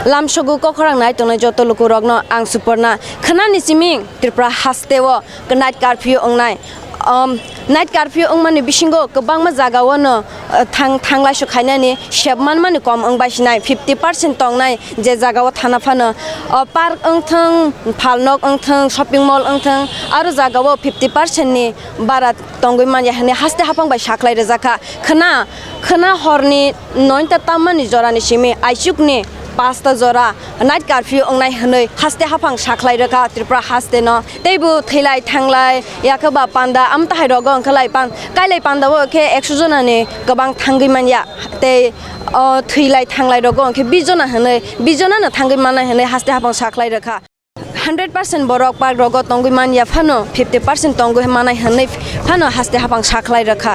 Lamsogu kokorang nai tongnai joto lukurokno ang suporna khanani siming Tripura hastewo night curfew ongnai night curfew ongmani bisingo kwbangma jagao thanglai sukhainani shebman mani kom ongbaisnai 50% tongnai je jagao thana phano park ongthang phalnok ongthang shopping mall ongthang aro jagao 50% ni bara tongoi mani hane haste hapang bai saklai rejaka khana horni 9 ta tamani jorani simi aisukni 5 jora night curfew ongnai hanoi haste hapang saklai reka Tripura haste no teibu thailai thanglai yakaba panda amta hairogo angkhalai pan kailai panda wo ke 100 jona ni gobang thangai manya te thailai thanglai rogo ke 20 jona hanoi 20 jona na thangai mana hanoi haste hapang saklai reka 100% borok park rogo tongoi manya phano 50% tongoi manai hanoi phano haste hapang saklai reka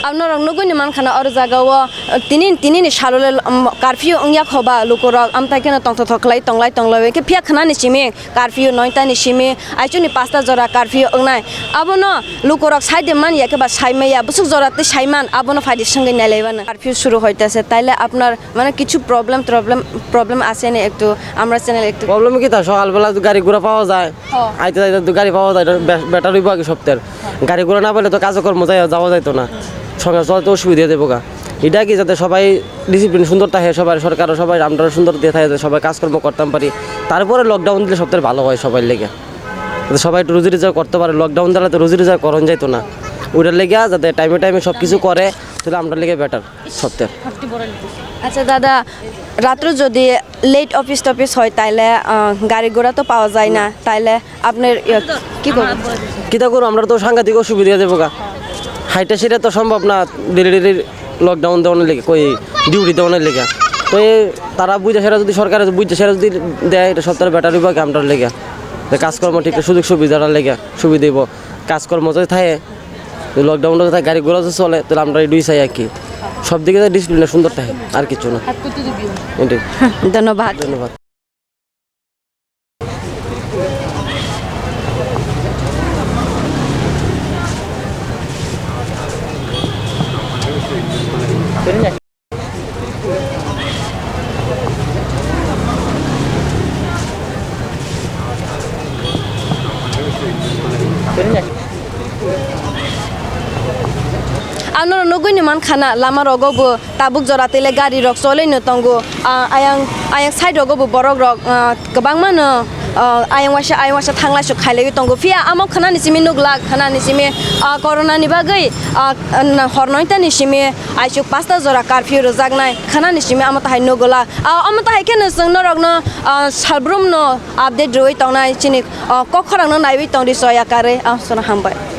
Abnorong nuguni man khana or jagao tinin shalole curfew ongya khoba lukorok amtai kena tongthoklai tonglai ke phia khana ni simi curfew 9 ta ni simi aichuni 5 ta jora curfew ongnai abono lukorok side man yakeba saimaya busuk jora te saiman abono faidi sangai nailaibana curfew shuru hoitase taile আপনার মানে কিছু problem আছে না একটু আমরা channel একটু problem কি তা সকালবেলা গাড়ি ঘোড়া পাওয়া যায় আইতে যাইতে গাড়ি পাওয়া যায় ব্যাটারি বাকি সপ্তাহের গাড়ি ঘোড়া না পেলে তো কাজকর্ম যাওয়া যাইতো না সঙ্গে চলতে অসুবিধা দেবো গা এটা কি যাতে সবাই ডিসিপ্লিন সুন্দর থাকে সবাই সরকারও সবাই আমরা সুন্দর দিয়ে থাকে সবাই কাজকর্ম করতাম পারি তারপরে লকডাউন দিলে সবথেকে ভালো হয় সবাই লেগে সবাই একটু রুজি রোজগার করতে পারে লকডাউন দিলে তো রুজি রোজগার করন যাইতো না ওইটার লেগে যাতে টাইমে সব কিছু করে তাহলে আমরা লেগে বেটার সপ্তাহে আচ্ছা দাদা রাত্র যদি লেট অফিস টফিস হয় তাইলে গাড়ি ঘোড়া তো পাওয়া যায় না তাইলে আপনার কি করবেন কিতা করবো আমরা তো সাংঘাতিক অসুবিধা দেবো গা হাইটা সেটা তো সম্ভব না ডেলি লকডাউন দেওয়ানোর লেগে কই ডিউটি দেওয়ানোর লেগে তো তারা বুঝে সেটা যদি সরকারে বুঝছে সেটা যদি দেয় এটা সপ্তাহে ব্যাটারি বা আমটার লেগে কাজকর্ম ঠিক সুযোগ সুবিধাটার লেগে সুবিধা দিব কাজকর্ম যদি থাকে লকডাউনটা থাকে গাড়ি ঘোড়া যদি চলে তাহলে আমরা দুই চাই আর কি সব দিকে ডিসিপ্লিনটা সুন্দর থাকে আর কিছু না ধন্যবাদ Anor nuguni man khana lama rogobu tabuk joratele gari rok chole no tongo ayang side rogobu borok rok gobang mano ayang wasa thanglai su khailai tongo fia amo khana ni simi nugla khana ni simi corona ni bagai hornoita ni simi aisuk 5 ta jora curfew rojagnai khana ni simi amo tahai nugola amo tahai kene sung norok no salbrum no update roi tongnai chini kokkhorang no naiwi tongri soya kare sona hambai